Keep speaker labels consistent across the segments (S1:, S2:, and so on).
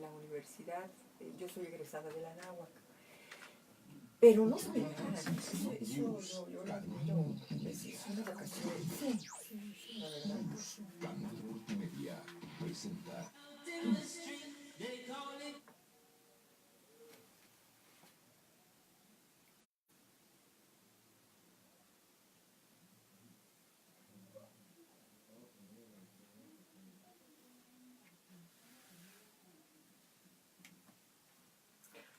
S1: la universidad, yo soy egresada de la Anáhuac, pero no sabe nada, eso yo lo admiro, es una vocación, sí, la verdad.
S2: Canal Multimedia presenta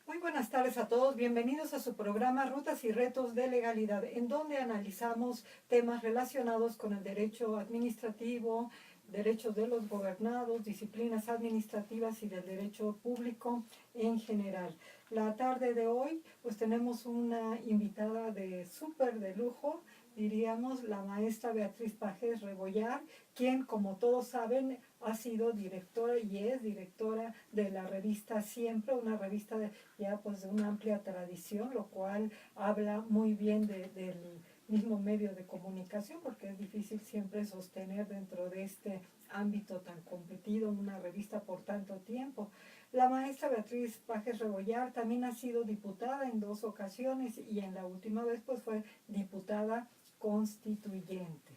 S3: Muy buenas tardes a todos, bienvenidos a su programa Rutas y Retos de Legalidad, en donde analizamos temas relacionados con el derecho administrativo, derechos de los gobernados, disciplinas administrativas y del derecho público en general. La tarde de hoy pues tenemos una invitada de súper de lujo, diríamos la maestra Beatriz Pajes Rebollar, quien como todos saben ha sido directora y es directora de la revista Siempre, una revista ya pues de una amplia tradición, lo cual habla muy bien del mismo medio de comunicación, porque es difícil siempre sostener dentro de este ámbito tan competido una revista por tanto tiempo. La maestra Beatriz Pajes Rebollar también ha sido diputada en 2 ocasiones y en la última vez pues fue diputada constituyente.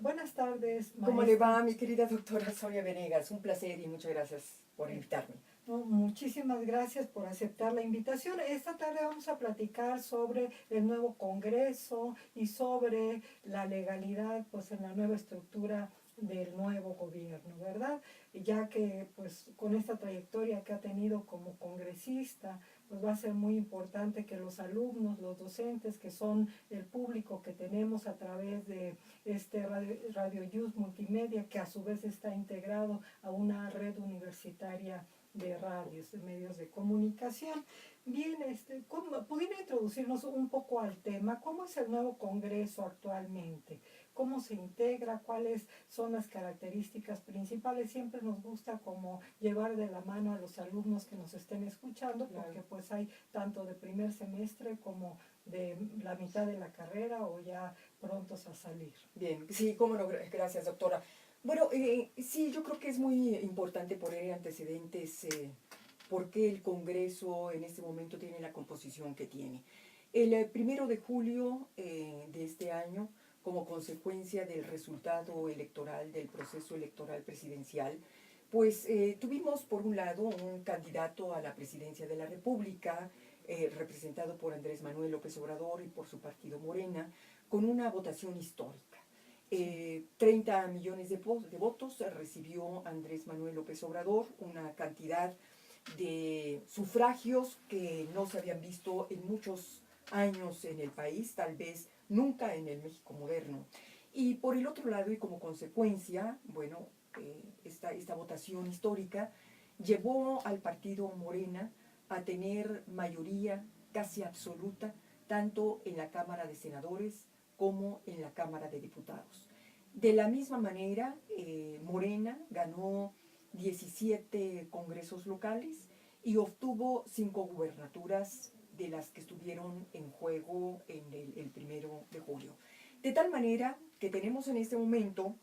S3: Buenas tardes, maestra.
S1: ¿Cómo le va, mi querida doctora Sonia Venegas? Un placer y muchas gracias por invitarme.
S3: No, muchísimas gracias por aceptar la invitación. Esta tarde vamos a platicar sobre el nuevo Congreso y sobre la legalidad pues en la nueva estructura del nuevo gobierno, ¿verdad? Ya que pues con esta trayectoria que ha tenido como congresista, pues va a ser muy importante que los alumnos, los docentes, que son el público que tenemos a través de este Radio Yus Multimedia, que a su vez está integrado a una red universitaria de radios, de medios de comunicación. Bien, ¿pudiera introducirnos un poco al tema? ¿Cómo es el nuevo Congreso actualmente? ¿Cómo se integra? ¿Cuáles son las características principales? Siempre nos gusta como llevar de la mano a los alumnos que nos estén escuchando, porque pues hay tanto de primer semestre como de la mitad de la carrera o ya prontos a salir.
S1: Bien, sí, cómo no, gracias, doctora. Bueno, sí, yo creo que es muy importante poner antecedentes por qué el Congreso en este momento tiene la composición que tiene. El 1 de julio de este año, como consecuencia del resultado electoral, del proceso electoral presidencial, pues tuvimos por un lado un candidato a la presidencia de la República, representado por Andrés Manuel López Obrador y por su partido Morena, con una votación histórica. 30 millones de votos recibió Andrés Manuel López Obrador, una cantidad de sufragios que no se habían visto en muchos años en el país, tal vez nunca en el México moderno. Y por el otro lado, y como consecuencia, bueno, esta votación histórica llevó al partido Morena a tener mayoría casi absoluta, tanto en la Cámara de Senadores como en la Cámara de Diputados. De la misma manera, Morena ganó 17 congresos locales y obtuvo 5 gubernaturas de las que estuvieron en juego en el 1 de julio. De tal manera que tenemos en este momento,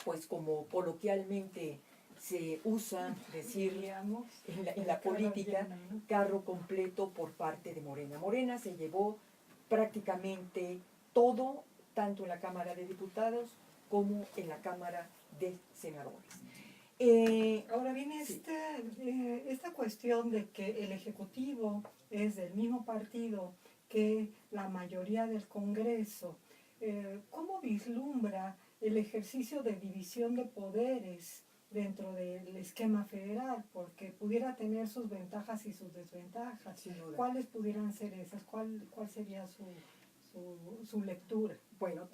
S1: pues como coloquialmente se usa decir en la política, carro completo por parte de Morena. Morena se llevó prácticamente todo, tanto en la Cámara de Diputados como en la Cámara de Senadores.
S3: Ahora viene
S1: sí.
S3: esta cuestión de que el Ejecutivo es del mismo partido que la mayoría del Congreso. ¿Cómo vislumbra el ejercicio de división de poderes dentro del esquema federal? Porque pudiera tener sus ventajas y sus desventajas. ¿Cuáles pudieran ser esas? ¿Cuál sería su lectura?
S1: Bueno,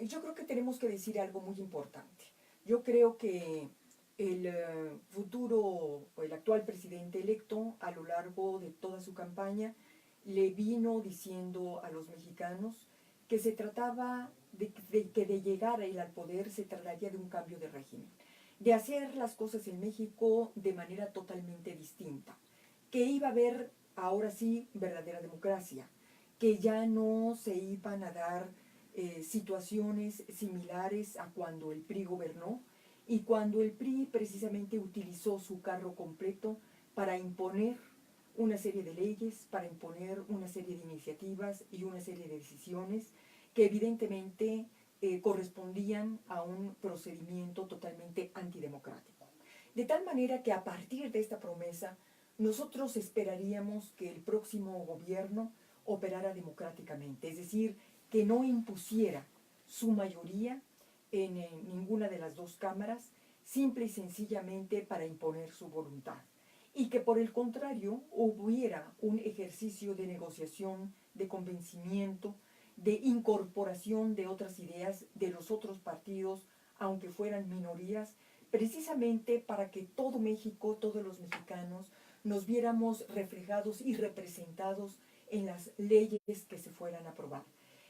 S1: yo creo que tenemos que decir algo muy importante. Yo creo que el futuro o el actual presidente electo, a lo largo de toda su campaña, le vino diciendo a los mexicanos que se trataba que de llegar él al poder se trataría de un cambio de régimen, de hacer las cosas en México de manera totalmente distinta, que iba a haber ahora sí verdadera democracia, que ya no se iban a dar situaciones similares a cuando el PRI gobernó y cuando el PRI precisamente utilizó su carro completo para imponer una serie de leyes, para imponer una serie de iniciativas y una serie de decisiones que evidentemente correspondían a un procedimiento totalmente antidemocrático. De tal manera que a partir de esta promesa, nosotros esperaríamos que el próximo gobierno operara democráticamente, es decir, que no impusiera su mayoría en ninguna de las dos cámaras, simple y sencillamente para imponer su voluntad. Y que por el contrario hubiera un ejercicio de negociación, de convencimiento, de incorporación de otras ideas de los otros partidos, aunque fueran minorías, precisamente para que todo México, todos los mexicanos, nos viéramos reflejados y representados en las leyes que se fueran a aprobar.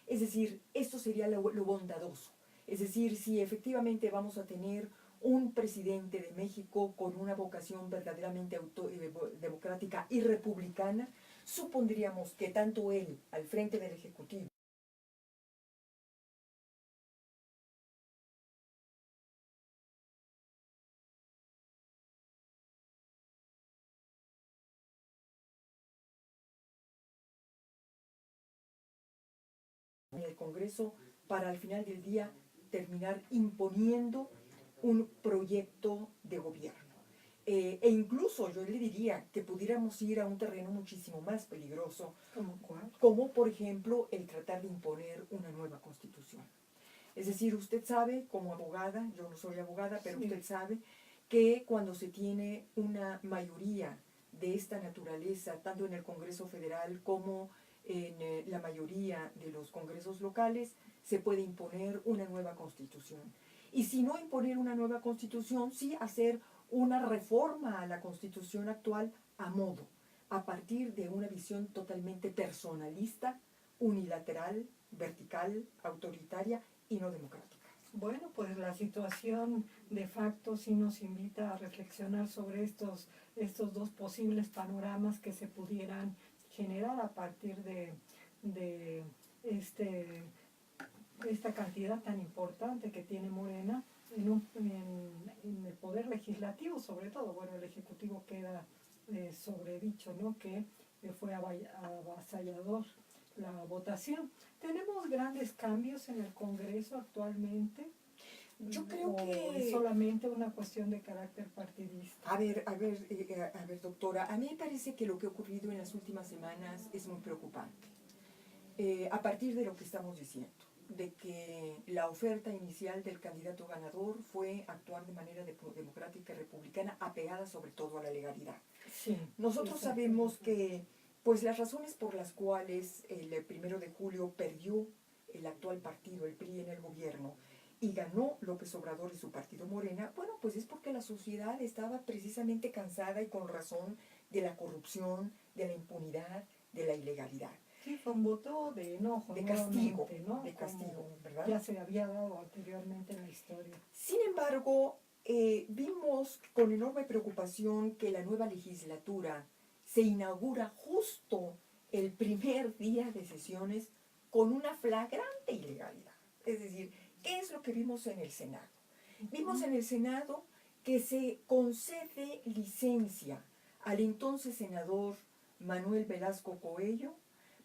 S1: Es decir, esto sería lo bondadoso. Es decir, si efectivamente vamos a tener un presidente de México con una vocación verdaderamente democrática y republicana, supondríamos que tanto él al frente del Ejecutivo en el Congreso para al final del día terminar imponiendo un proyecto de gobierno. E incluso yo le diría que pudiéramos ir a un terreno muchísimo más peligroso,
S3: ¿Cómo cuál?
S1: como por ejemplo el tratar de imponer una nueva constitución. Es decir, usted sabe como abogada, yo no soy abogada, pero
S3: Sí.
S1: usted sabe que cuando se tiene una mayoría de esta naturaleza, tanto en el Congreso Federal como en la mayoría de los congresos locales, se puede imponer una nueva constitución. Y si no imponer una nueva constitución, sí hacer una reforma a la constitución actual a modo, a partir de una visión totalmente personalista, unilateral, vertical, autoritaria y no democrática.
S3: Bueno, pues la situación de facto sí nos invita a reflexionar sobre estos dos posibles panoramas que se pudieran generar a partir de esta cantidad tan importante que tiene Morena en el poder legislativo, sobre todo. Bueno, el ejecutivo queda sobredicho, ¿no? Que fue avasallador la votación. ¿Tenemos grandes cambios en el Congreso actualmente?
S1: Yo creo
S3: ¿O
S1: que
S3: es solamente una cuestión de carácter partidista?
S1: A ver, doctora, a mí me parece que lo que ha ocurrido en las últimas semanas es muy preocupante. A partir de lo que estamos diciendo, de que la oferta inicial del candidato ganador fue actuar de manera democrática y republicana, apegada sobre todo a la legalidad.
S3: Sí.
S1: Nosotros sabemos que, pues, las razones por las cuales el 1 de julio perdió el actual partido, el PRI, en el gobierno, y ganó López Obrador y su partido Morena, bueno, pues es porque la sociedad estaba precisamente cansada y con razón de la corrupción, de la impunidad, de la ilegalidad.
S3: Sí, fue un voto de enojo,
S1: De castigo,
S3: ¿no?
S1: de castigo,
S3: Como
S1: ¿verdad?
S3: ya se había dado anteriormente en la historia.
S1: Sin embargo, vimos con enorme preocupación que la nueva legislatura se inaugura justo el primer día de sesiones con una flagrante ilegalidad. Es decir, ¿qué es lo que vimos en el Senado? Vimos en el Senado que se concede licencia al entonces senador Manuel Velasco Coello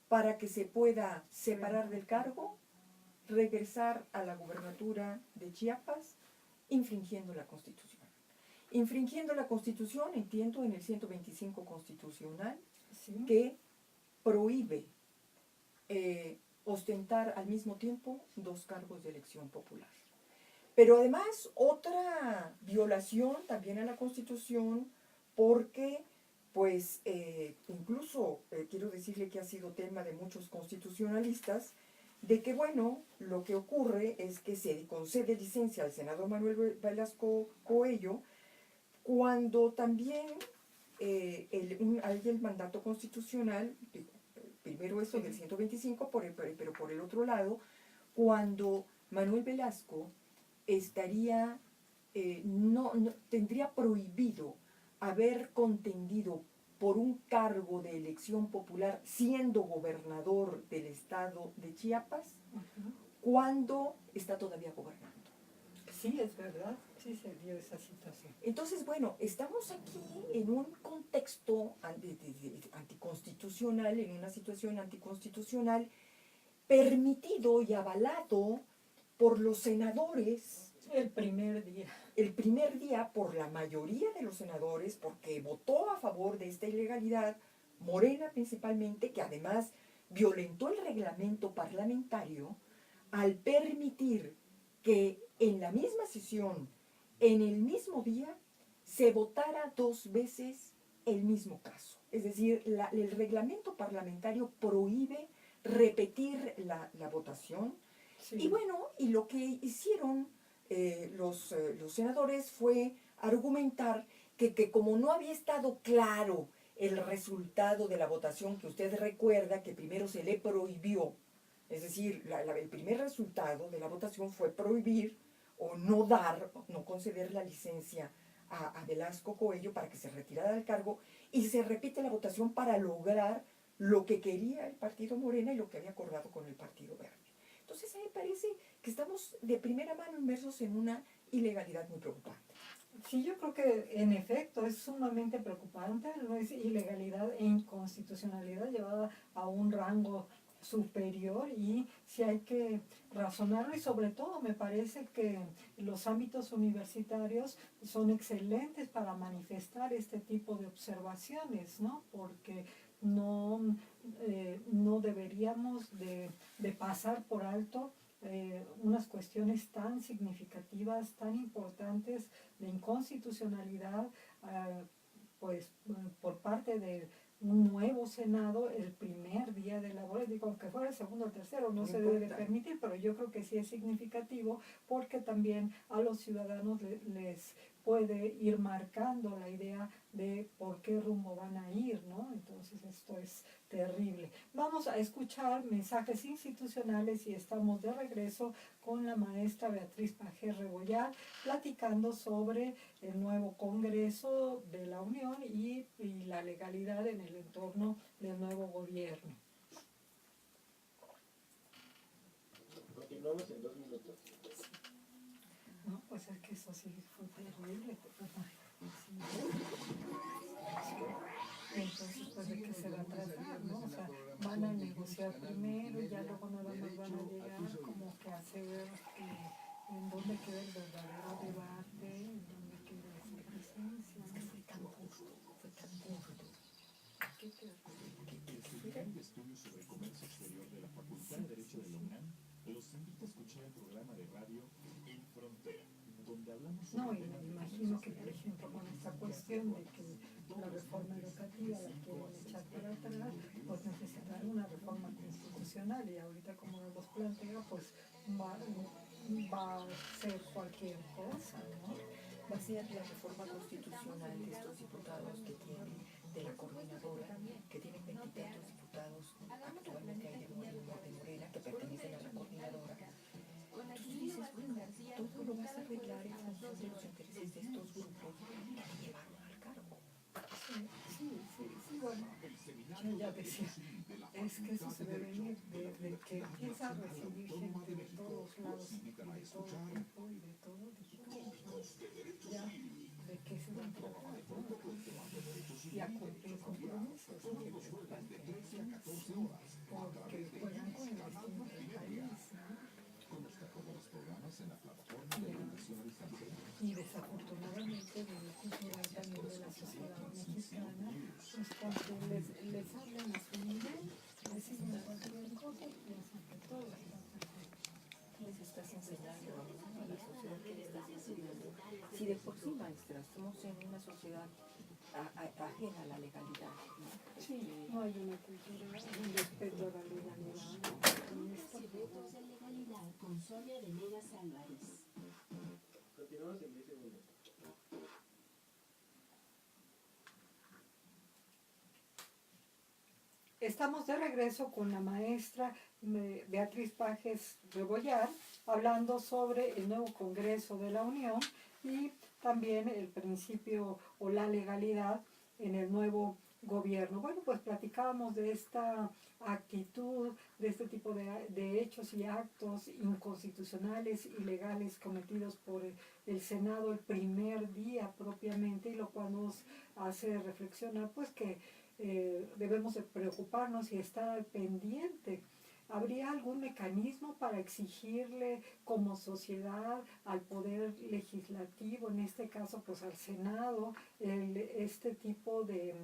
S1: para que se pueda separar del cargo, regresar a la gubernatura de Chiapas, infringiendo la Constitución. Infringiendo la Constitución, entiendo, en el 125 constitucional,
S3: Sí.
S1: que prohíbe ostentar al mismo tiempo dos cargos de elección popular. Pero además otra violación también a la Constitución, porque pues incluso quiero decirle que ha sido tema de muchos constitucionalistas, de que bueno, lo que ocurre es que se concede licencia al senador Manuel Velasco Coello cuando también hay el mandato constitucional, primero eso del 125, pero por el otro lado, cuando Manuel Velasco estaría, tendría prohibido haber contendido por un cargo de elección popular siendo gobernador del estado de Chiapas, cuando está todavía gobernando.
S3: Sí, es verdad. Sí se dio esa situación.
S1: Entonces, bueno, estamos aquí en un contexto anticonstitucional, en una situación anticonstitucional, permitido y avalado por los senadores el primer día por la mayoría de los senadores, porque votó a favor de esta ilegalidad, Morena principalmente, que además violentó el reglamento parlamentario al permitir que en la misma sesión, en el mismo día, se votara 2 veces el mismo caso. Es decir, el reglamento parlamentario prohíbe repetir la votación.
S3: Sí.
S1: Y bueno, y lo que hicieron los senadores fue argumentar que como no había estado claro el resultado de la votación, que usted recuerda que primero se le prohibió, es decir, el primer resultado de la votación fue prohibir o no dar, no conceder la licencia a Velasco Coello para que se retirara del cargo, y se repite la votación para lograr lo que quería el partido Morena y lo que había acordado con el Partido Verde. Entonces a mí me parece que estamos de primera mano inmersos en una ilegalidad muy preocupante.
S3: Sí, yo creo que en efecto es sumamente preocupante, no es ilegalidad e inconstitucionalidad llevada a un rango superior, y sí hay que razonarlo, y sobre todo me parece que los ámbitos universitarios son excelentes para manifestar este tipo de observaciones, ¿no? Porque no deberíamos de pasar por alto unas cuestiones tan significativas, tan importantes de inconstitucionalidad, pues por parte de un nuevo Senado el primer día de labores. Digo, aunque fuera el segundo o tercero, no se debe permitir, pero yo creo que sí es significativo, porque también a los ciudadanos les puede ir marcando la idea de por qué rumbo van a ir, ¿no? Entonces esto es terrible. Vamos a escuchar mensajes institucionales y estamos de regreso con la maestra Beatriz Pajés Rebollar, platicando sobre el nuevo Congreso de la Unión y la legalidad en el entorno del nuevo gobierno.
S4: Continuamos en 2 minutos.
S3: No, pues es que eso sí fue terrible. Entonces, pues de qué se va a tratar, ¿no? O sea, van a negociar primero y ya luego nada más van a llegar como que a hacer en dónde queda el verdadero debate, en dónde queda esa presencia.
S1: Es que fue tan justo, fue tan justo.
S3: Qué terrible.
S2: El secretario de Estudios sobre Comercio Exterior de la Facultad de Derecho de la UNAM los invita a escuchar el programa de radio En Frontera, donde hablamos sobre
S3: No, y me imagino que, por ejemplo, con esta cuestión de que la reforma educativa la quieren echar para atrás, pues necesitan una reforma constitucional, y ahorita como nos plantea, pues va a ser cualquier cosa, ¿no?
S1: Va a ser la reforma constitucional de estos diputados que tienen, de la coordinadora, que tienen 20 y tantos diputados actualmente hay de Morena, que pertenecen a la coordinadora. Entonces tú dices, bueno, todo lo vas a arreglar en función de los intereses de estos grupos que te llevaron al cargo.
S3: Sí, bueno, yo ya decía, es que eso se debe venir de que empieza a recibir gente de todos lados, y de todo tipo, y de todo, ya, de qué se va a tratar, ¿no? Y a cumplir compromisos, ¿no? Porque juegan con el destino del país, ¿no? Y desafortunadamente de la cultura también de la sociedad mexicana, pues cuando les hablan a su nivel, deciden cualquier cosa, piensan que todo está perfecto.
S1: Les estás enseñando a la sociedad que le estás enseñando. Si de por sí, maestra, estamos en una sociedad ajena a la legalidad, ¿no?
S3: Sí, no hay una cultura, un respeto a la legalidad.
S5: Retos de legalidad con Sonia Venegas Álvarez.
S4: Continuamos en 10 segundos.
S3: Estamos de regreso con la maestra Beatriz Pajés Rebollar, hablando sobre el nuevo Congreso de la Unión y también el principio o la legalidad en el nuevo gobierno. Bueno, pues platicábamos de esta actitud, de este tipo de hechos y actos inconstitucionales, ilegales cometidos por el Senado el primer día propiamente, y lo cual nos hace reflexionar pues que debemos de preocuparnos y estar al pendiente. ¿Habría algún mecanismo para exigirle como sociedad al Poder Legislativo, en este caso pues al Senado, este tipo de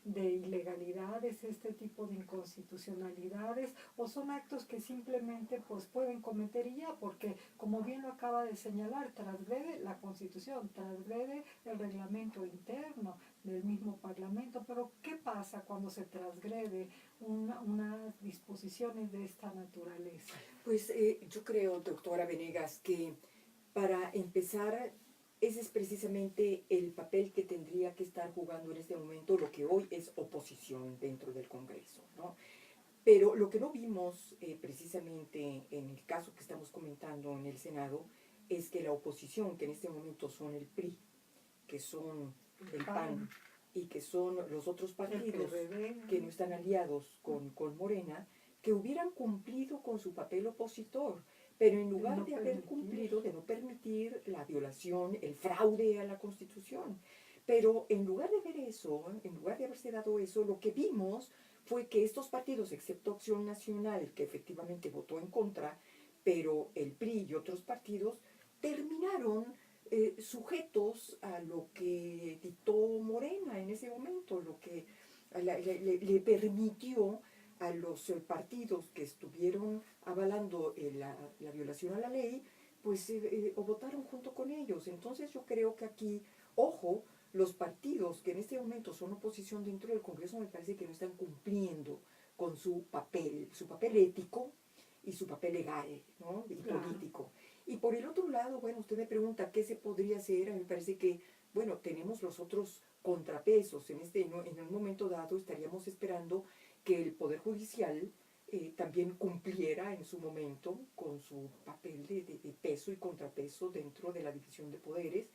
S3: ilegalidades, este tipo de inconstitucionalidades, o son actos que simplemente pues pueden cometer y ya, porque como bien lo acaba de señalar, transgrede la Constitución, transgrede el reglamento interno del mismo Parlamento? Pero ¿qué pasa cuando se transgrede unas disposiciones de esta naturaleza?
S1: Pues yo creo, doctora Venegas, que para empezar, ese es precisamente el papel que tendría que estar jugando en este momento lo que hoy es oposición dentro del Congreso, ¿no? Pero lo que no vimos precisamente en el caso que estamos comentando en el Senado es que la oposición, que en este momento son el PRI, que son el PAN y que son los otros partidos que no están aliados con Morena, que hubieran cumplido con su papel opositor, pero en lugar de haber cumplido, de no permitir la violación, el fraude a la Constitución. Pero en lugar de ver eso, en lugar de haberse dado eso, lo que vimos fue que estos partidos, excepto Acción Nacional, que efectivamente votó en contra, pero el PRI y otros partidos terminaron sujetos a lo que dictó Morena en ese momento, lo que le permitió a los partidos que estuvieron avalando la violación a la ley, pues o votaron junto con ellos. Entonces yo creo que aquí, ojo, los partidos que en este momento son oposición dentro del Congreso me parece que no están cumpliendo con su papel ético y su papel legal, ¿no? Y político. Y por el otro lado, bueno, usted me pregunta qué se podría hacer. A mí me parece que, bueno, tenemos los otros contrapesos. En un momento dado estaríamos esperando que el Poder Judicial también cumpliera en su momento con su papel de peso y contrapeso dentro de la división de poderes.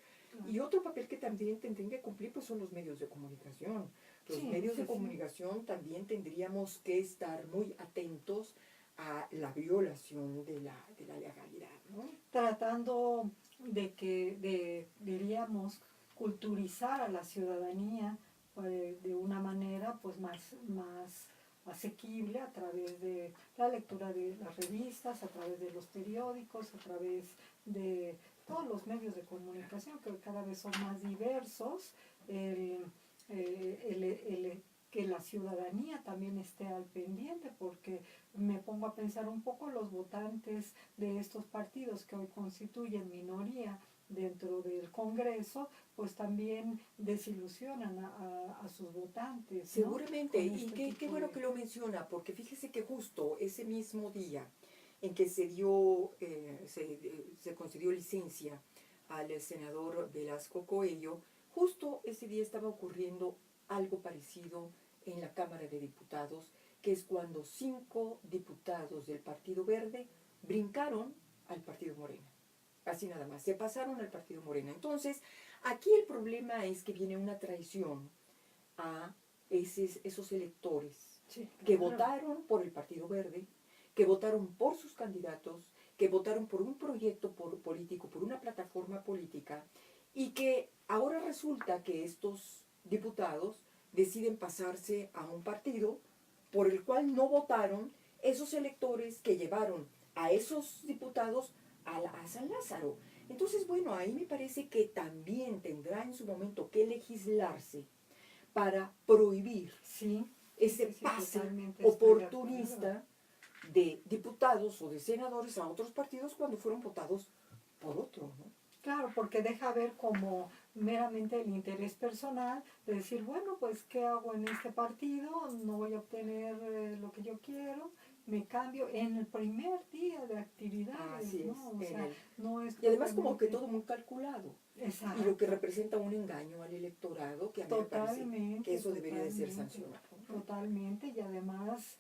S1: Y otro papel que también tendrían que cumplir pues son los medios de comunicación. Los medios de comunicación también tendríamos que estar muy atentos a la violación de la legalidad, ¿no?
S3: Tratando diríamos, culturizar a la ciudadanía de una manera pues más asequible, a través de la lectura de las revistas, a través de los periódicos, a través de todos los medios de comunicación que cada vez son más diversos, que la ciudadanía también esté al pendiente, porque me pongo a pensar un poco, los votantes de estos partidos que hoy constituyen minoría dentro del Congreso, pues también desilusionan a sus votantes, ¿no?
S1: Seguramente, y qué bueno que lo menciona, porque fíjese que justo ese mismo día en que se concedió licencia al senador Velasco Coello, justo ese día estaba ocurriendo algo parecido en la Cámara de Diputados, que es cuando 5 diputados del Partido Verde brincaron al Partido Morena. Así nada más, se pasaron al Partido Morena. Entonces, aquí el problema es que viene una traición a esos electores que votaron por el Partido Verde, que votaron por sus candidatos, que votaron por un proyecto político, por una plataforma política, y que ahora resulta que estos diputados deciden pasarse a un partido por el cual no votaron esos electores que llevaron a esos diputados a San Lázaro. Entonces, bueno, ahí me parece que también tendrá en su momento que legislarse para prohibir ese pase oportunista de diputados o de senadores a otros partidos cuando fueron votados por otro, ¿no?
S3: Claro, porque deja ver como meramente el interés personal de decir, bueno, pues, ¿qué hago en este partido? No voy a obtener lo que yo quiero, me cambio en el primer día de actividades,
S1: Así
S3: ¿no?
S1: es,
S3: O sea, no es
S1: y además como que
S3: propiamente-
S1: todo muy calculado.
S3: Exacto.
S1: Y lo que representa un engaño al electorado, que a mí me parece que eso debería de ser sancionado.
S3: Totalmente, y además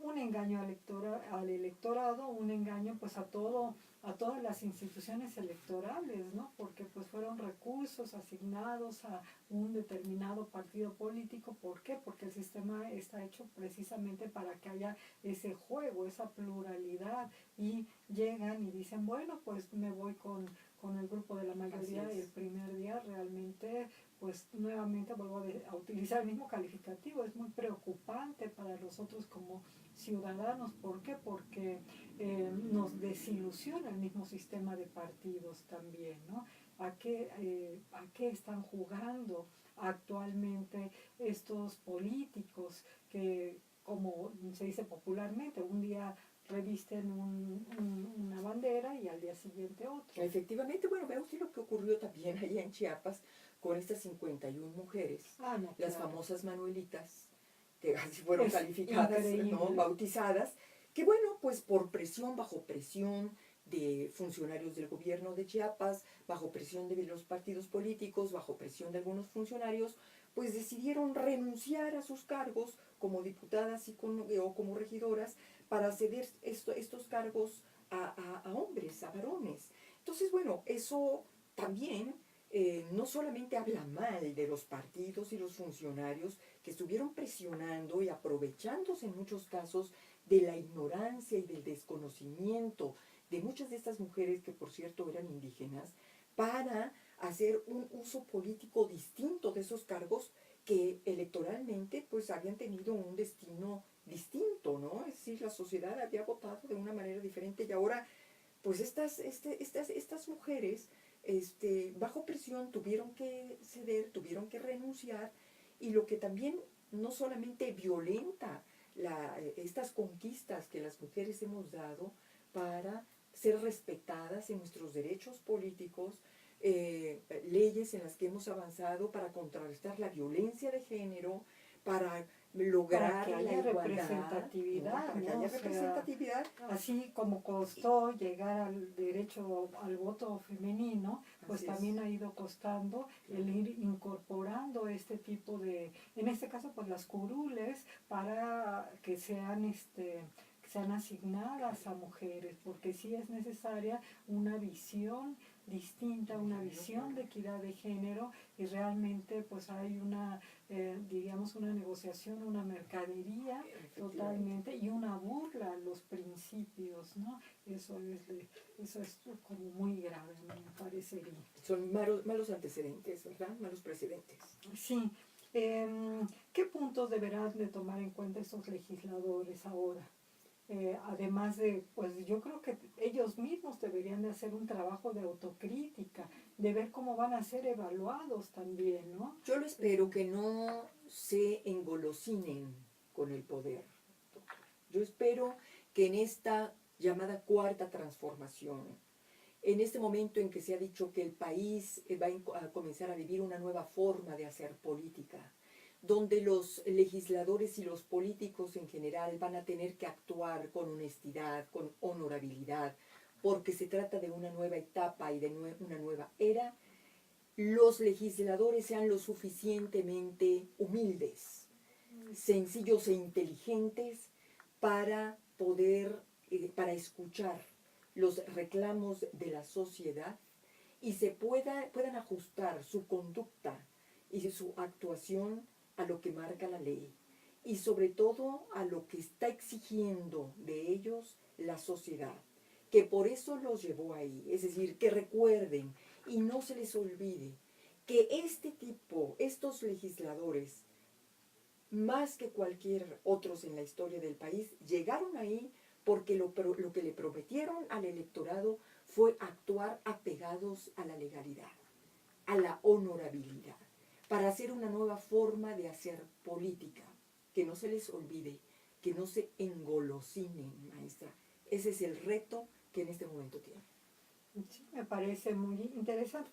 S3: un engaño al electorado, un engaño pues a todas las instituciones electorales, ¿no? Porque pues fueron recursos asignados a un determinado partido político. ¿Por qué? Porque el sistema está hecho precisamente para que haya ese juego, esa pluralidad, y llegan y dicen, bueno, pues me voy con el grupo de la mayoría.
S1: Así es.
S3: El primer día realmente, pues nuevamente vuelvo a utilizar el mismo calificativo, es muy preocupante para nosotros como ciudadanos. ¿Por qué? Porque nos desilusiona el mismo sistema de partidos también, ¿no? ¿A qué están jugando actualmente estos políticos que, como se dice popularmente, un día revisten una bandera y al día siguiente otra?
S1: Efectivamente, bueno, vea usted lo que ocurrió también allá en Chiapas con estas 51 mujeres,
S3: Ah, no,
S1: las
S3: claro.
S1: famosas Manuelitas, que así fueron
S3: Es
S1: calificadas,
S3: increíble.
S1: ¿no? Bautizadas, que bueno, pues por presión, bajo presión de funcionarios del gobierno de Chiapas, bajo presión de los partidos políticos, bajo presión de algunos funcionarios, pues decidieron renunciar a sus cargos como diputadas o como regidoras para ceder estos cargos a hombres, a varones. Entonces, bueno, eso también no solamente habla mal de los partidos y los funcionarios que estuvieron presionando y aprovechándose en muchos casos de la ignorancia y del desconocimiento de muchas de estas mujeres, que por cierto eran indígenas, para hacer un uso político distinto de esos cargos que electoralmente pues habían tenido un destino distinto, ¿no? Es decir, la sociedad había votado de una manera diferente y ahora pues estas mujeres bajo presión tuvieron que ceder, tuvieron que renunciar, y lo que también no solamente violenta estas conquistas que las mujeres hemos dado para ser respetadas en nuestros derechos políticos, leyes en las que hemos avanzado para contrarrestar la violencia de género, para lograr
S3: Para que
S1: la
S3: haya
S1: igualdad,
S3: representatividad,
S1: ¿no? Para que
S3: ¿no?
S1: haya
S3: O sea,
S1: representatividad.
S3: así como costó llegar al derecho al voto femenino, pues
S1: Así es.
S3: también ha ido costando el ir incorporando este tipo de, en este caso pues las curules, para que sean asignadas a mujeres, porque sí es necesaria una visión distinta, una visión de equidad de género, y realmente pues hay diríamos una negociación, una mercadería totalmente, y una burla a los principios, ¿no? Eso es como muy grave, me parecería.
S1: Son malos antecedentes, ¿verdad? Malos precedentes.
S3: Sí. ¿Qué puntos deberán de tomar en cuenta estos legisladores ahora? Además de, pues yo creo que ellos mismos deberían de hacer un trabajo de autocrítica, de ver cómo van a ser evaluados también, ¿no?
S1: Yo lo espero que no se engolosinen con el poder. Yo espero que en esta llamada cuarta transformación, en este momento en que se ha dicho que el país va a comenzar a vivir una nueva forma de hacer política, donde los legisladores y los políticos en general van a tener que actuar con honestidad, con honorabilidad, porque se trata de una nueva etapa y de una nueva era, los legisladores sean lo suficientemente humildes, sencillos e inteligentes para poder, para escuchar los reclamos de la sociedad y puedan ajustar su conducta y su actuación a lo que marca la ley y sobre todo a lo que está exigiendo de ellos la sociedad, que por eso los llevó ahí. Es decir, que recuerden y no se les olvide que estos legisladores, más que cualquier otros en la historia del país, llegaron ahí porque lo que le prometieron al electorado fue actuar apegados a la legalidad, a la honorabilidad, para hacer una nueva forma de hacer política. Que no se les olvide, que no se engolosinen, maestra. Ese es el reto que en este momento tienen.
S3: Sí, me parece muy interesante.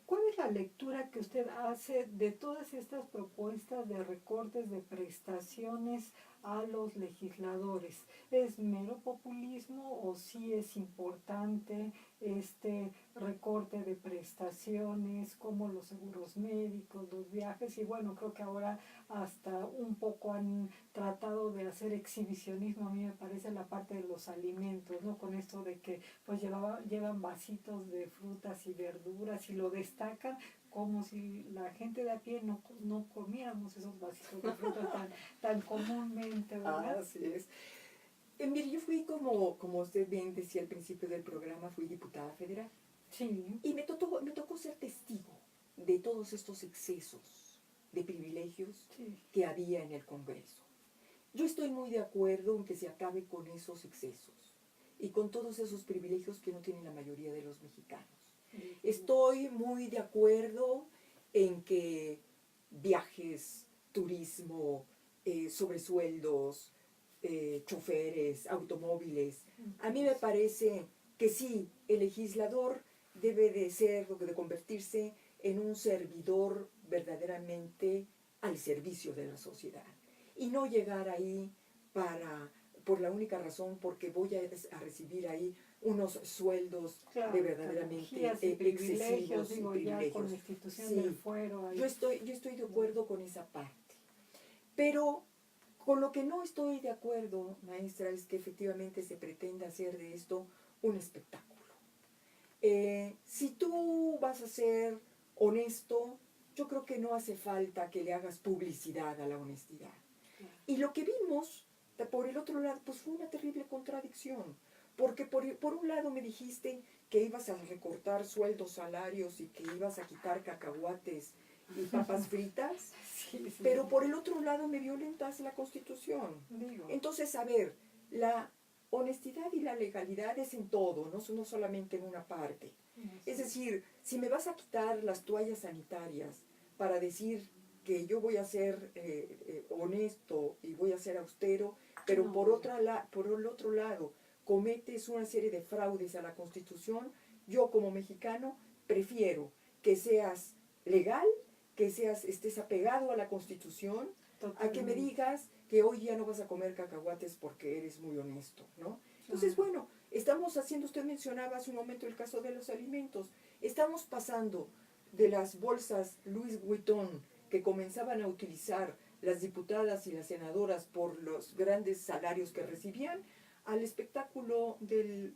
S3: ¿Cuál es la lectura que usted hace de todas estas propuestas de recortes de prestaciones a los legisladores. ¿Es mero populismo o sí es importante este recorte de prestaciones como los seguros médicos, los viajes? Y bueno, creo que ahora hasta un poco han tratado de hacer exhibicionismo, a mí me parece, la parte de los alimentos, ¿no? Con esto de que pues llevan vasitos de frutas y verduras y lo destacan como si la gente de a pie no comiéramos esos vasitos de fruta tan comúnmente, ¿verdad?
S1: Así es. Mire, yo fui como usted bien decía al principio del programa, fui diputada federal.
S3: Sí.
S1: Y me tocó ser testigo de todos estos excesos de privilegios
S3: Sí.
S1: que había en el Congreso. Yo estoy muy de acuerdo en que se acabe con esos excesos y con todos esos privilegios que no tienen la mayoría de los mexicanos. Estoy muy de acuerdo en que viajes, turismo, sobresueldos, choferes, automóviles. A mí me parece que sí, el legislador debe de convertirse en un servidor verdaderamente al servicio de la sociedad y no llegar ahí por la única razón porque voy a recibir ahí unos sueldos
S3: Claro,
S1: de verdaderamente
S3: privilegios,
S1: excesivos y
S3: digo, ya con la
S1: privilegios.
S3: institución
S1: Sí.
S3: del fuero. Ahí.
S1: Yo estoy de acuerdo con esa parte. Pero con lo que no estoy de acuerdo, maestra, es que efectivamente se pretenda hacer de esto un espectáculo. Si tú vas a ser honesto, yo creo que no hace falta que le hagas publicidad a la honestidad. Y lo que vimos, por el otro lado, pues fue una terrible contradicción. Porque por un lado me dijiste que ibas a recortar sueldos, salarios y que ibas a quitar cacahuates y papas fritas,
S3: Sí, sí,
S1: pero por el otro lado me violentas la Constitución.
S3: digo,
S1: Entonces, a ver, la honestidad y la legalidad es en todo, no solamente en una parte. Es decir, si me vas a quitar las toallas sanitarias para decir que yo voy a ser honesto y voy a ser austero, pero
S3: No.
S1: por el otro lado cometes una serie de fraudes a la Constitución, yo como mexicano prefiero que seas legal, que estés apegado a la Constitución, a que me digas que hoy ya no vas a comer cacahuates porque eres muy honesto, ¿no? Entonces, bueno, estamos haciendo, usted mencionaba hace un momento el caso de los alimentos, estamos pasando de las bolsas Louis Vuitton que comenzaban a utilizar las diputadas y las senadoras por los grandes salarios que recibían, al espectáculo del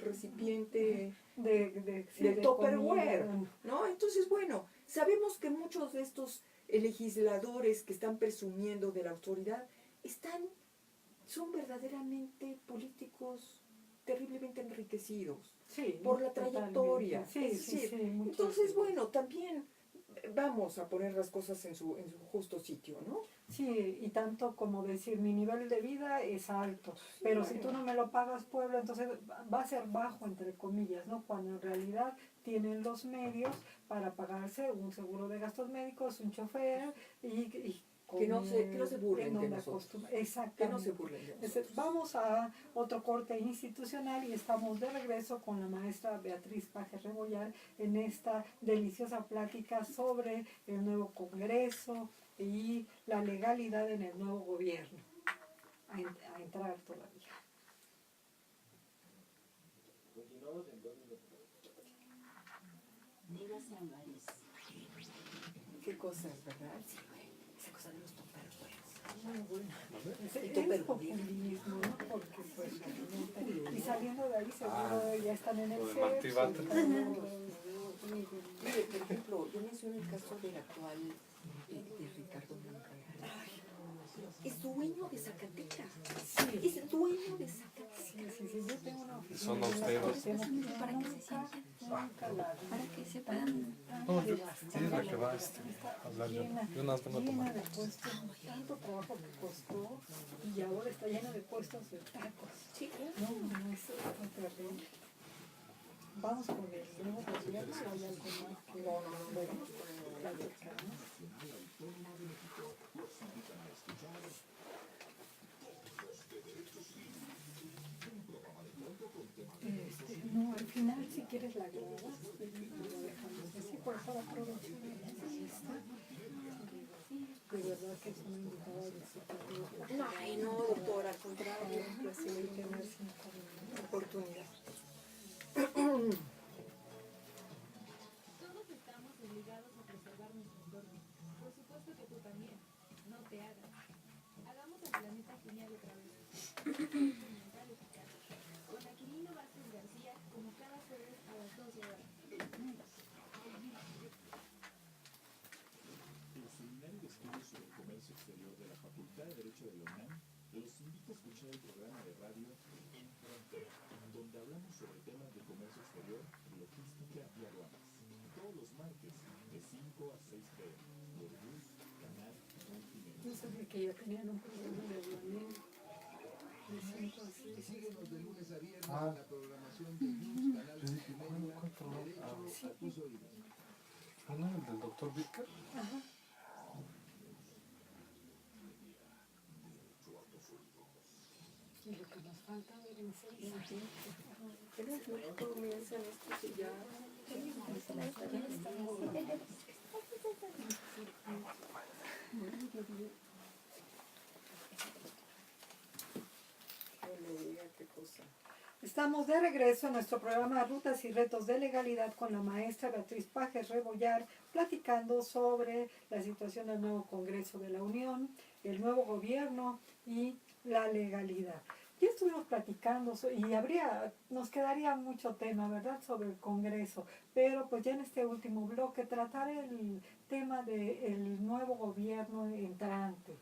S1: recipiente del Tupperware, ¿no? Entonces, bueno, sabemos que muchos de estos legisladores que están presumiendo de la autoridad son verdaderamente políticos terriblemente enriquecidos por la trayectoria.
S3: Sí,
S1: Es
S3: sí,
S1: decir,
S3: sí,
S1: entonces, bueno, también vamos a poner las cosas en su justo sitio, ¿no?
S3: Sí, y tanto como decir, mi nivel de vida es alto, pero si tú no me lo pagas, pueblo, entonces va a ser bajo, entre comillas, ¿no? Cuando en realidad tienen los medios para pagarse un seguro de gastos médicos, un chofer y
S1: que no se burlen de nosotros.
S3: Exactamente.
S1: Que no se burlen de nosotros.
S3: Entonces, vamos a otro corte institucional y estamos de regreso con la maestra Beatriz Paje Rebollar en esta deliciosa plática sobre el nuevo Congreso y la legalidad en el nuevo gobierno. A entrar todavía.
S4: Continuamos en 2 minutos.
S5: Negas Álvarez.
S1: Qué cosas, ¿verdad? Sí, güey. Esa cosa de los Tupperware.
S3: Muy bueno.
S1: Tupperware.
S3: Es populismo, ¿no? Porque pues realmente, y saliendo de ahí seguro ya están en el
S6: Lo de
S3: CEP,
S6: Martí
S1: Mire, por ejemplo, yo menciono el caso del actual de Ricardo Monreal. Es dueño de Zacatecas. Es dueño de Zacatecas.
S3: Sí, yo tengo una oficina.
S6: Son austeros.
S5: Para que se sientan, para que se puedan.
S6: No, ella es la que va a hablar. Yo nada más vengo a
S3: Llena
S6: tomar.
S3: de puestos, tanto trabajo que costó y ahora está llena de puestos de tacos.
S1: Sí,
S3: No, eso es terrible. Vamos con el nuevo gobierno o hay algo más que bueno, platicar, ¿no? No, al final si quieres la grabas, lo dejamos así, por favor aprovechar la fiesta. De verdad que es una invitada de
S1: Ay, no, doctora, al contrario, un placer tener oportunidad.
S7: Todos estamos obligados a preservar nuestro entorno. Por supuesto que tú también. No te hagas. Hagamos el planeta genial otra vez. Documental eficaz. Con Aquilino Vázquez García, como cada jueves a las 12 horas.
S2: El Seminario de Estudios sobre el Comercio Exterior de la Facultad de Derecho de la UNAM los invita a escuchar el programa de radio En Frontera, donde hablamos sobre temas de comercio exterior, logística y aduanas. Todos los martes, de 5 a 6 p.m. por Luz, Canal Multimedia.
S3: No sabía que ya tenían un programa de aduanero. De 5 a 6.
S8: Síguenos de lunes a viernes
S6: Ah.
S8: en la programación de Luz, Canal
S6: Yo dije,
S8: Multimedia,
S6: ¿cuál programa?
S8: Derecho a tus oídos.
S6: ¿No era el del doctor Víctor?
S3: Ajá. Y lo que nos falta ver en 6.
S1: Comienzan estos y ya. Qué cosa.
S3: Estamos de regreso en nuestro programa Rutas y Retos de Legalidad con la maestra Beatriz Pajes Rebollar, platicando sobre la situación del nuevo Congreso de la Unión, el nuevo gobierno y la legalidad. Ya estuvimos platicando y nos quedaría mucho tema, ¿verdad?, sobre el Congreso, pero pues ya en este último bloque tratar el tema del nuevo gobierno entrante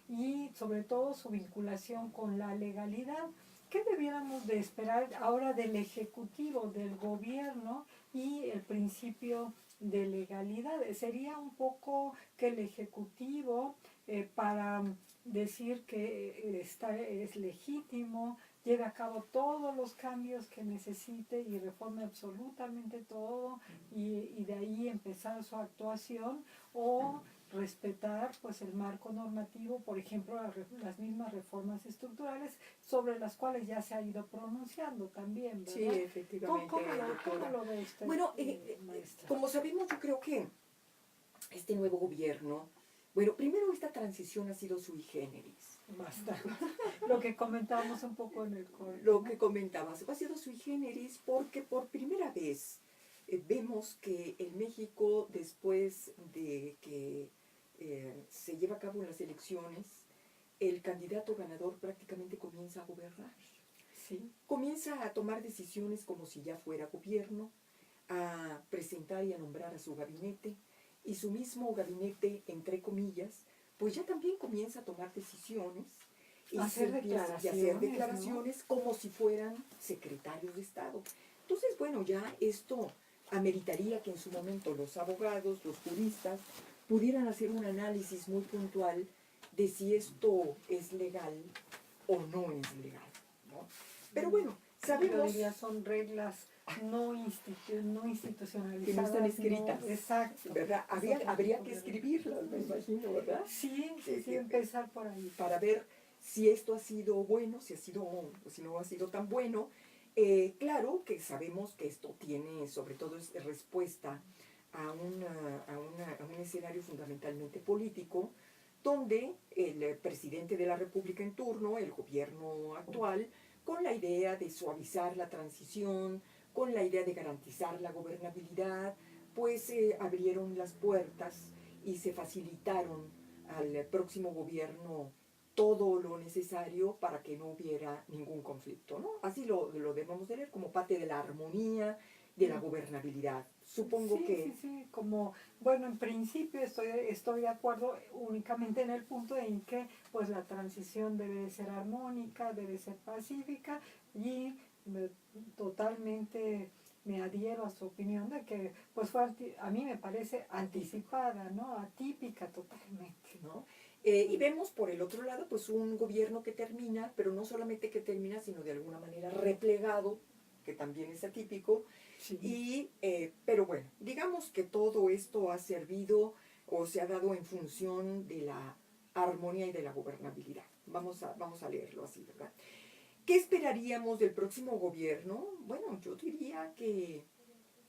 S3: y sobre todo su vinculación con la legalidad. ¿Qué debiéramos de esperar ahora del Ejecutivo, del Gobierno y el principio de legalidad? Sería un poco que el Ejecutivo, para decir que es legítimo, lleve a cabo todos los cambios que necesite y reforme absolutamente todo y de ahí empezar su actuación, o respetar pues el marco normativo, por ejemplo las mismas reformas estructurales sobre las cuales ya se ha ido pronunciando también, ¿verdad?
S1: Sí, efectivamente,
S3: ¿Cómo
S1: doctora.
S3: lo ve usted,
S1: Bueno,
S3: maestra?
S1: como sabemos, yo creo que este nuevo gobierno, bueno, primero esta transición ha sido sui generis.
S3: Basta. Lo que comentábamos un poco en el coro.
S1: Lo que comentabas, ha sido sui generis porque por primera vez vemos que en México, después de que se lleva a cabo las elecciones, el candidato ganador prácticamente comienza a gobernar.
S3: Sí.
S1: Comienza a tomar decisiones como si ya fuera gobierno, a presentar y a nombrar a su gabinete, y su mismo gabinete, entre comillas, pues ya también comienza a tomar decisiones y
S3: Hacer
S1: se empieza a hacer
S3: declaraciones,
S1: declaraciones como si fueran secretarios de Estado. Entonces, bueno, ya esto ameritaría que en su momento los abogados, los juristas, pudieran hacer un análisis muy puntual de si esto es legal o no es legal, ¿no? Pero bueno,
S3: Yo
S1: sabemos...
S3: diría son reglas no institucionalizadas.
S1: Que no están escritas.
S3: Exacto.
S1: ¿Verdad? Habría que escribirlas, me imagino, ¿verdad?
S3: Sí, empezar por ahí.
S1: Para ver si esto ha sido bueno, si no ha sido tan bueno. Claro que sabemos que esto tiene, sobre todo, es respuesta a un escenario fundamentalmente político, donde el presidente de la República en turno, el gobierno actual, con la idea de suavizar la transición, con la idea de garantizar la gobernabilidad, pues abrieron las puertas y se facilitaron al próximo gobierno todo lo necesario para que no hubiera ningún conflicto, ¿no? Así lo debemos de leer como parte de la armonía, de la gobernabilidad. Supongo que...
S3: Sí, como, bueno, en principio estoy de acuerdo únicamente en el punto en que pues la transición debe ser armónica, debe ser pacífica, y totalmente me adhiero a su opinión de que pues a mí me parece anticipada, ¿no? Atípica totalmente,
S1: ¿no? Y vemos por el otro lado pues un gobierno que termina, pero no solamente que termina, sino de alguna manera replegado, que también es atípico.
S3: Sí.
S1: Pero bueno, digamos que todo esto ha servido o se ha dado en función de la armonía y de la gobernabilidad. Vamos a leerlo así, ¿verdad? ¿Qué esperaríamos del próximo gobierno? Bueno, yo diría que,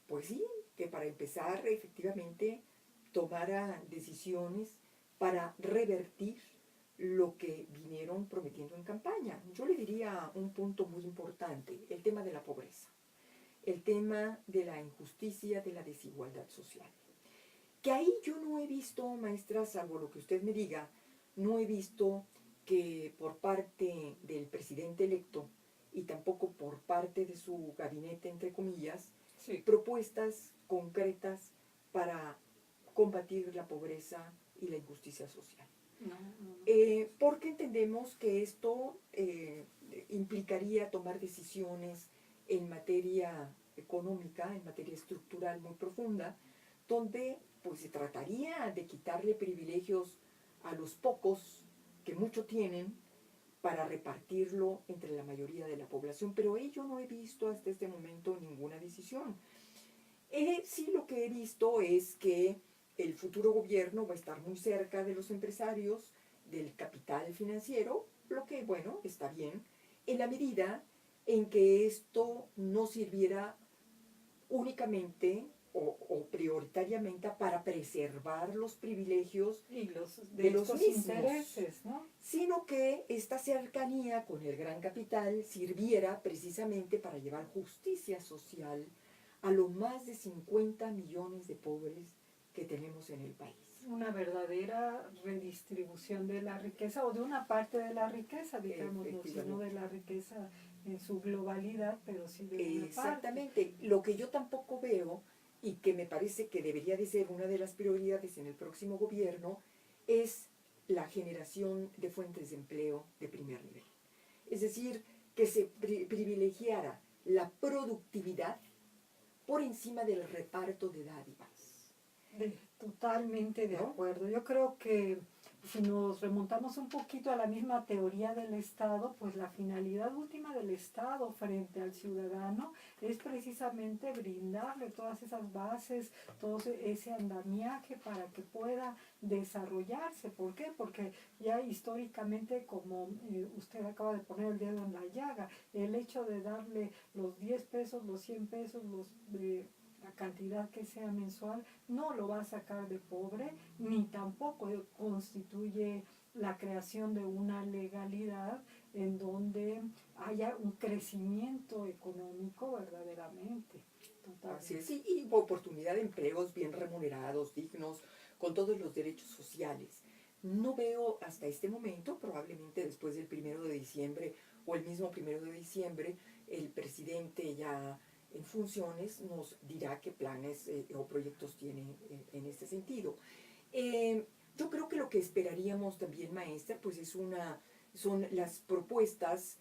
S1: pues sí, que para empezar efectivamente tomara decisiones para revertir lo que vinieron prometiendo en campaña. Yo le diría un punto muy importante, el tema de la pobreza, el tema de la injusticia, de la desigualdad social. Que ahí yo no he visto, maestra, salvo lo que usted me diga, no he visto que por parte del presidente electo y tampoco por parte de su gabinete, entre comillas,
S3: Sí.
S1: propuestas concretas para combatir la pobreza y la injusticia social. Porque entendemos que esto implicaría tomar decisiones en materia económica, en materia estructural muy profunda, donde pues se trataría de quitarle privilegios a los pocos que mucho tienen para repartirlo entre la mayoría de la población, pero ahí yo no he visto hasta este momento ninguna decisión. Sí, lo que he visto es que el futuro gobierno va a estar muy cerca de los empresarios, del capital financiero, lo que, bueno, está bien, en la medida en que esto no sirviera únicamente o prioritariamente para preservar los privilegios
S3: Y los
S1: de los
S3: estos
S1: mismos,
S3: intereses, ¿no?
S1: sino que esta cercanía con el gran capital sirviera precisamente para llevar justicia social a los más de 50 millones de pobres que tenemos en el país.
S3: Una verdadera redistribución de la riqueza o de una parte de la riqueza, digamos, no de la riqueza en su globalidad, pero sí de una parte.
S1: Exactamente. Lo que yo tampoco veo y que me parece que debería de ser una de las prioridades en el próximo gobierno es la generación de fuentes de empleo de primer nivel. Es decir, que se privilegiara la productividad por encima del reparto de dádivas.
S3: Totalmente de
S1: ¿No?
S3: acuerdo. Yo creo que si nos remontamos un poquito a la misma teoría del Estado, pues la finalidad última del Estado frente al ciudadano es precisamente brindarle todas esas bases, todo ese andamiaje para que pueda desarrollarse. ¿Por qué? Porque ya históricamente, como usted acaba de poner el dedo en la llaga, el hecho de darle los 10 pesos, los 100 pesos, la cantidad que sea mensual, no lo va a sacar de pobre, ni tampoco constituye la creación de una legalidad en donde haya un crecimiento económico verdaderamente. Totalmente.
S1: Así es, y oportunidad de empleos bien remunerados, dignos, con todos los derechos sociales. No veo hasta este momento, probablemente después del 1 de diciembre o el mismo 1 de diciembre, el presidente ya en funciones nos dirá qué planes o proyectos tiene en este sentido. Yo creo que lo que esperaríamos también, maestra, pues son las propuestas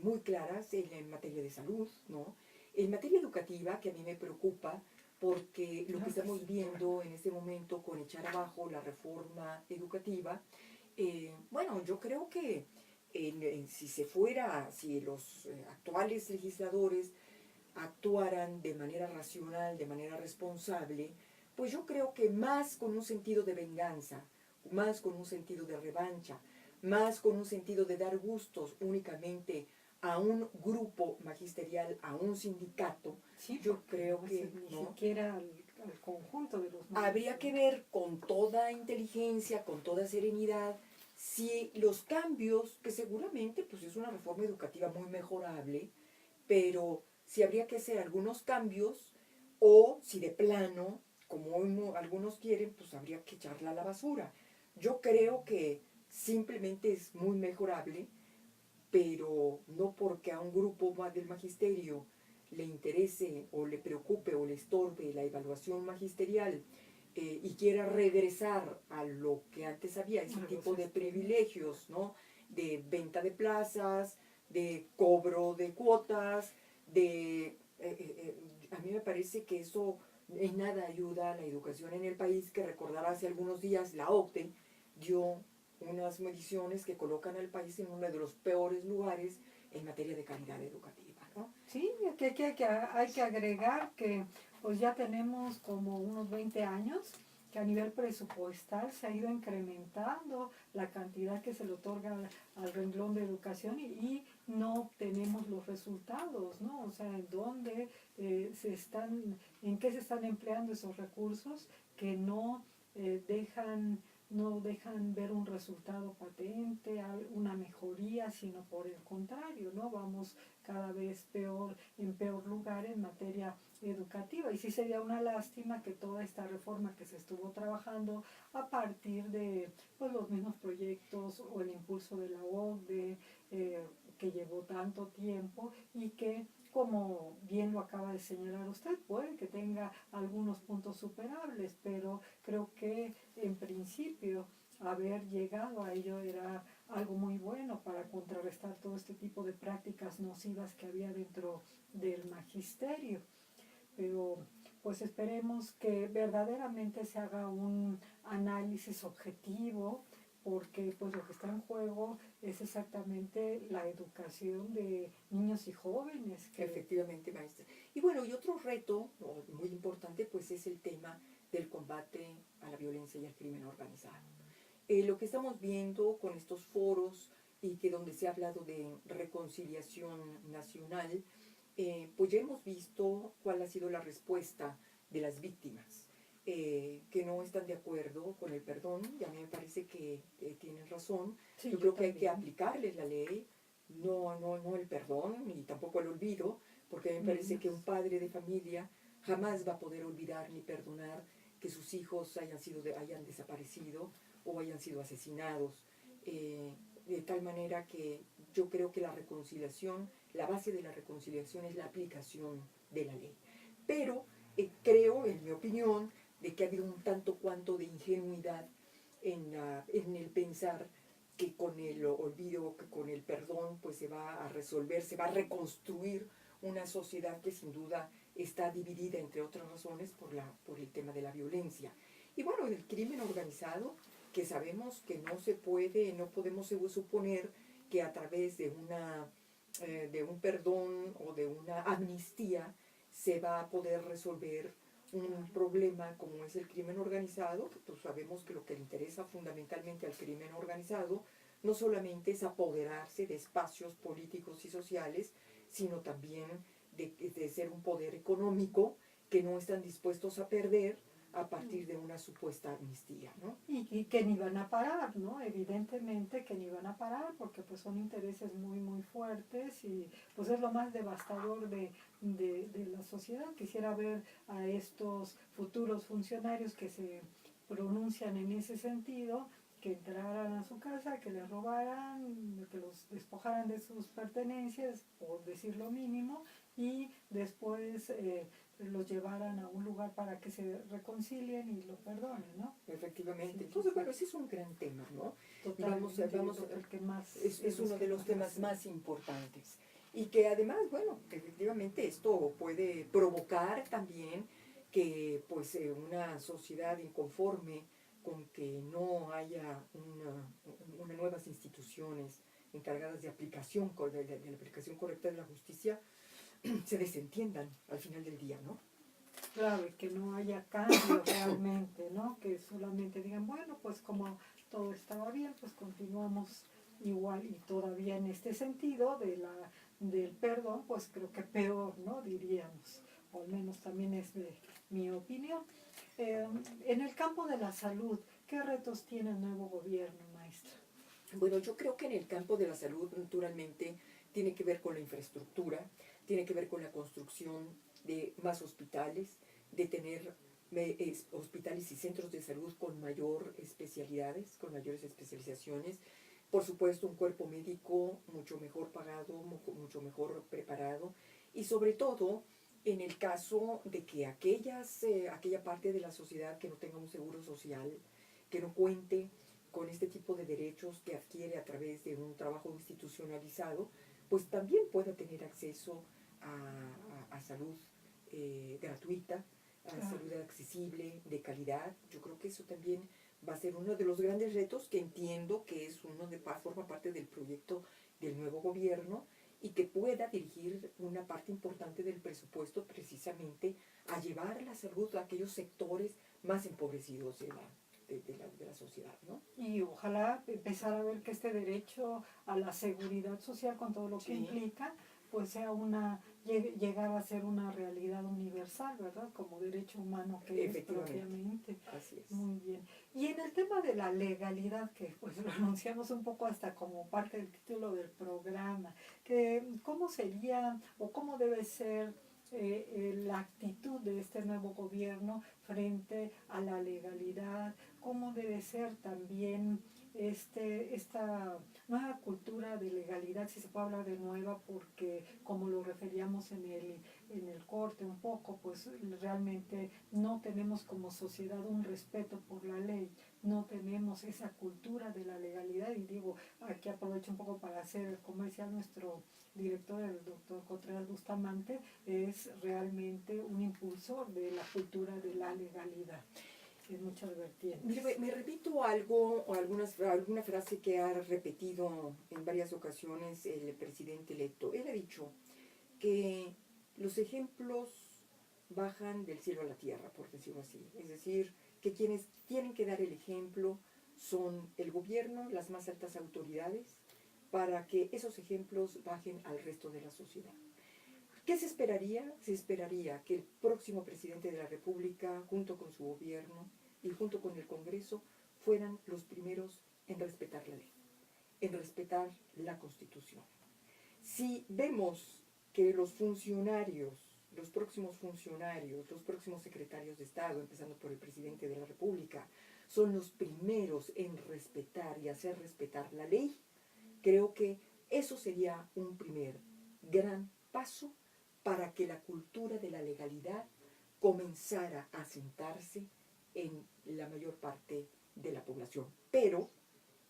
S1: muy claras en materia de salud, ¿no? En materia educativa, que a mí me preocupa, porque lo que estamos viendo en este momento con echar abajo la reforma educativa, bueno, yo creo que si los actuales legisladores actuaran de manera racional, de manera responsable, pues yo creo que más con un sentido de venganza, más con un sentido de revancha, más con un sentido de dar gustos únicamente a un grupo magisterial, a un sindicato,
S3: Sí,
S1: yo creo que
S3: ni
S1: no.
S3: siquiera al conjunto de los
S1: Habría que ver con toda inteligencia, con toda serenidad, si los cambios, que seguramente pues es una reforma educativa muy mejorable, pero si habría que hacer algunos cambios o si de plano, como algunos quieren, pues habría que echarla a la basura. Yo creo que simplemente es muy mejorable, pero no porque a un grupo más del magisterio le interese o le preocupe o le estorbe la evaluación magisterial y quiera regresar a lo que antes había, ese tipo de privilegios, ¿no? De venta de plazas, de cobro de cuotas, a mí me parece que eso en nada ayuda a la educación en el país, que recordará hace algunos días la OCDE dio unas mediciones que colocan al país en uno de los peores lugares en materia de calidad educativa, ¿no?
S3: Sí, hay que agregar que pues ya tenemos como unos 20 años que a nivel presupuestal se ha ido incrementando la cantidad que se le otorga al renglón de educación y no obtenemos los resultados, ¿no? O sea, en qué se están empleando esos recursos que no dejan no dejan ver un resultado patente, una mejoría, sino por el contrario, ¿no? Vamos cada vez peor, en peor lugar en materia educativa. Y sí sería una lástima que toda esta reforma que se estuvo trabajando a partir de pues, los mismos proyectos o el impulso de la OCDE, que llevó tanto tiempo y que, como bien lo acaba de señalar usted, puede que tenga algunos puntos superables, pero creo que en principio haber llegado a ello era algo muy bueno para contrarrestar todo este tipo de prácticas nocivas que había dentro del magisterio. Pero pues esperemos que verdaderamente se haga un análisis objetivo, porque pues lo que está en juego es exactamente la educación de niños y jóvenes.
S1: Efectivamente, maestra. Y bueno, y otro reto muy importante pues es el tema del combate a la violencia y al crimen organizado. Lo que estamos viendo con estos foros y que donde se ha hablado de reconciliación nacional, pues ya hemos visto cuál ha sido la respuesta de las víctimas, que no están de acuerdo con el perdón, y a mí me parece que tienen razón.
S3: Sí,
S1: yo creo que hay
S3: también.
S1: que aplicarles la ley, no el perdón ni tampoco el olvido, porque a mí me parece que un padre de familia jamás va a poder olvidar ni perdonar que sus hijos hayan desaparecido o hayan sido asesinados, de tal manera que yo creo que la reconciliación, la base de la reconciliación es la aplicación de la ley. Pero creo, en mi opinión, de que ha habido un tanto cuanto de ingenuidad en el pensar que con el olvido, que con el perdón, pues se va a resolver, se va a reconstruir una sociedad que sin duda está dividida, entre otras razones, por el tema de la violencia. Y bueno, el crimen organizado, que sabemos que no podemos suponer que a través de un perdón o de una amnistía se va a poder resolver un problema como es el crimen organizado. Pues sabemos que lo que le interesa fundamentalmente al crimen organizado no solamente es apoderarse de espacios políticos y sociales, sino también de ser un poder económico que no están dispuestos a perder a partir de una supuesta amnistía, ¿no?
S3: Y que ni van a parar, ¿no? Evidentemente que ni van a parar, porque pues son intereses muy, muy fuertes y pues es lo más devastador de la sociedad. Quisiera ver a estos futuros funcionarios que se pronuncian en ese sentido, que entraran a su casa, que les robaran, que los despojaran de sus pertenencias, por decir lo mínimo, y después los llevaran a un lugar para que se reconcilien y lo perdonen, ¿no?
S1: Efectivamente.
S3: Sí,
S1: Entonces,
S3: sí,
S1: bueno,
S3: sí.
S1: ese es un gran tema, ¿no?
S3: Totalmente,
S1: Vamos,
S3: yo creo que el que más,
S1: es uno de los temas
S3: se-
S1: más importantes. Y que además, bueno, efectivamente esto puede provocar también que pues una sociedad inconforme con que no haya unas nuevas instituciones encargadas de de la aplicación correcta de la justicia, se desentiendan al final del día, ¿no?
S3: Claro, y que no haya cambio realmente, ¿no? Que solamente digan, bueno, pues como todo estaba bien, pues continuamos igual, y todavía en este sentido del perdón, pues creo que peor, ¿no? Diríamos, o al menos también es de mi opinión. En el campo de la salud, ¿qué retos tiene el nuevo gobierno, maestra?
S1: Bueno, yo creo que en el campo de la salud, naturalmente, tiene que ver con la infraestructura, tiene que ver con la construcción de más hospitales, de tener hospitales y centros de salud con mayor especialidades, con mayores especializaciones. Por supuesto, un cuerpo médico mucho mejor pagado, mucho mejor preparado. Y sobre todo, en el caso de que aquella parte de la sociedad que no tenga un seguro social, que no cuente con este tipo de derechos que adquiere a través de un trabajo institucionalizado, pues también pueda tener acceso a salud gratuita, a salud accesible, de calidad. Yo creo que eso también va a ser uno de los grandes retos que entiendo que es forma parte del proyecto del nuevo gobierno, y que pueda dirigir una parte importante del presupuesto precisamente a llevar la salud a aquellos sectores más empobrecidos de la sociedad, ¿no?
S3: Y ojalá empezar a ver que este derecho a la seguridad social, con todo lo que
S1: Sí.
S3: implica, pues sea llegar a ser una realidad universal, ¿verdad? Como derecho humano que es
S1: Efectivamente.
S3: propiamente.
S1: Así es.
S3: Muy bien. Y en el tema de la legalidad, que pues lo anunciamos un poco hasta como parte del título del programa, que ¿cómo sería o cómo debe ser la actitud de este nuevo gobierno frente a la legalidad? ¿Cómo debe ser también esta nueva cultura de legalidad, si se puede hablar de nueva, porque como lo referíamos en el corte un poco, pues realmente no tenemos como sociedad un respeto por la ley, no tenemos esa cultura de la legalidad, y digo, aquí aprovecho un poco para hacer comercial. Nuestro director, el doctor Contreras Bustamante, es realmente un impulsor de la cultura de la legalidad en muchas vertientes.
S1: Mire, me repito algo o alguna frase que ha repetido en varias ocasiones el presidente electo. Él ha dicho que los ejemplos bajan del cielo a la tierra, por decirlo así. Es decir, que quienes tienen que dar el ejemplo son el gobierno, las más altas autoridades, para que esos ejemplos bajen al resto de la sociedad. ¿Qué se esperaría? Se esperaría que el próximo presidente de la República, junto con su gobierno y junto con el Congreso, fueran los primeros en respetar la ley, en respetar la Constitución. Si vemos que los funcionarios, los próximos funcionarios, los próximos secretarios de Estado, empezando por el presidente de la República, son los primeros en respetar y hacer respetar la ley, creo que eso sería un primer gran paso para que la cultura de la legalidad comenzara a asentarse en la mayor parte de la población. Pero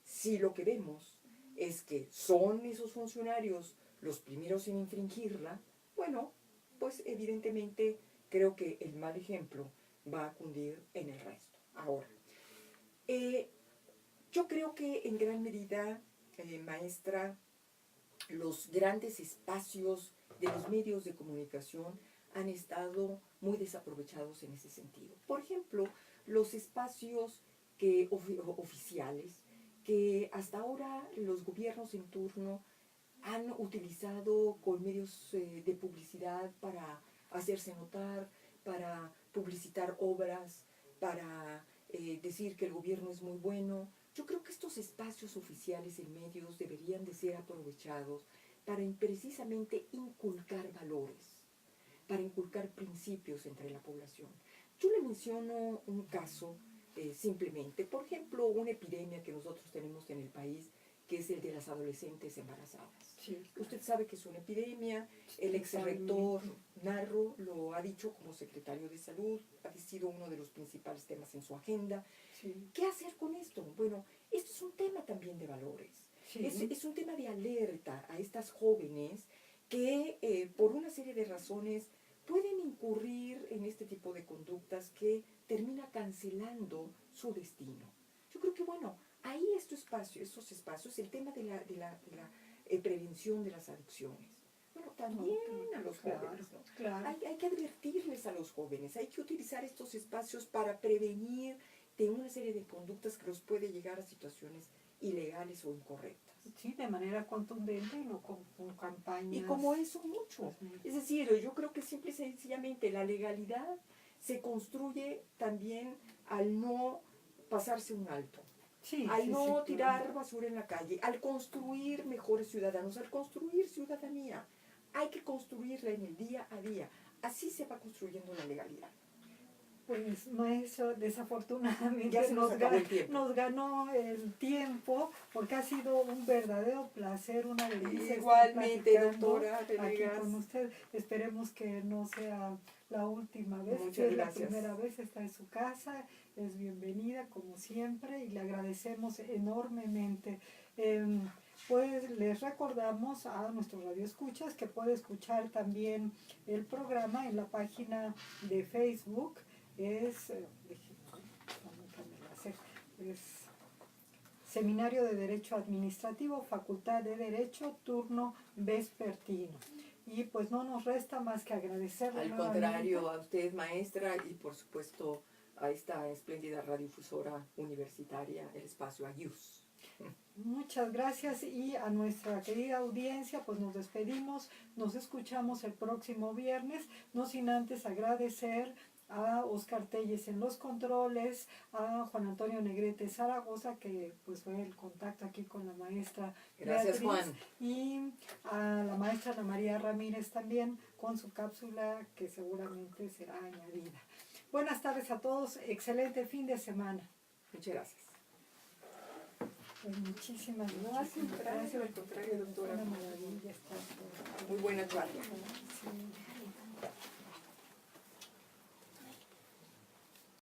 S1: si lo que vemos es que son esos funcionarios los primeros en infringirla, bueno, pues evidentemente creo que el mal ejemplo va a cundir en el resto. Ahora, yo creo que en gran medida, maestra, los grandes espacios de los medios de comunicación han estado muy desaprovechados en ese sentido. Por ejemplo, los espacios oficiales que hasta ahora los gobiernos en turno han utilizado con medios de publicidad para hacerse notar, para publicitar obras, para decir que el gobierno es muy bueno. Yo creo que estos espacios oficiales en medios deberían de ser aprovechados para precisamente inculcar valores, para inculcar principios entre la población. Yo le menciono un caso simplemente, por ejemplo, una epidemia que nosotros tenemos en el país, que es el de las adolescentes embarazadas.
S3: Sí.
S1: Usted sabe que es una epidemia, el exrector Narro lo ha dicho como secretario de Salud, ha sido uno de los principales temas en su agenda.
S3: Sí.
S1: ¿Qué hacer con esto? Bueno, esto es un tema también de valores.
S3: Sí.
S1: Es un tema de alerta a estas jóvenes que por una serie de razones pueden incurrir en este tipo de conductas que termina cancelando su destino. Yo creo que, bueno, ahí estos espacios, el tema de la prevención de las adicciones. Bueno, también a los jóvenes, ¿no?
S3: Claro.
S1: Hay que advertirles a los jóvenes, hay que utilizar estos espacios para prevenir de una serie de conductas que los puede llegar a situaciones ilegales o incorrectas.
S3: Sí, de manera contundente y no con campañas.
S1: Y como eso mucho. Es decir, yo creo que simple y sencillamente la legalidad se construye también al no pasarse un alto,
S3: Sí,
S1: al
S3: sí,
S1: no
S3: sí,
S1: tirar
S3: claro.
S1: basura en la calle, al construir mejores ciudadanos, al construir ciudadanía. Hay que construirla en el día a día. Así se va construyendo la legalidad.
S3: Pues maestro, desafortunadamente
S1: Ya se nos acabó el tiempo.
S3: nos ganó el tiempo, porque ha sido un verdadero placer, una delicia
S1: Igualmente,
S3: estar platicando
S1: doctora
S3: aquí
S1: Venegas.
S3: con usted. Esperemos que no sea la última vez.
S1: Muchas
S3: Si es
S1: gracias.
S3: la primera vez, está en su casa, es bienvenida como siempre y le agradecemos enormemente. Pues les recordamos a nuestros radioescuchas que puede escuchar también el programa en la página de Facebook. Es Seminario de Derecho Administrativo, Facultad de Derecho, turno vespertino. Y pues no nos resta más que agradecerle.
S1: Al contrario, a usted, maestra, y por supuesto a esta espléndida radiodifusora universitaria, el espacio AYUS.
S3: Muchas gracias y a nuestra querida audiencia pues nos despedimos, nos escuchamos el próximo viernes, no sin antes agradecer a Oscar Telles en los controles, a Juan Antonio Negrete Zaragoza, que pues fue el contacto aquí con la maestra
S1: Gracias,
S3: Beatriz,
S1: Juan.
S3: y a la maestra Ana María Ramírez también con su cápsula que seguramente será añadida. Buenas tardes a todos, excelente fin de semana.
S1: Muchas gracias.
S3: Pues muchísimas gracias.
S1: Gracias, al contrario, doctora.
S3: Una maravilla estar por
S1: Muy buena charla.
S3: Sí.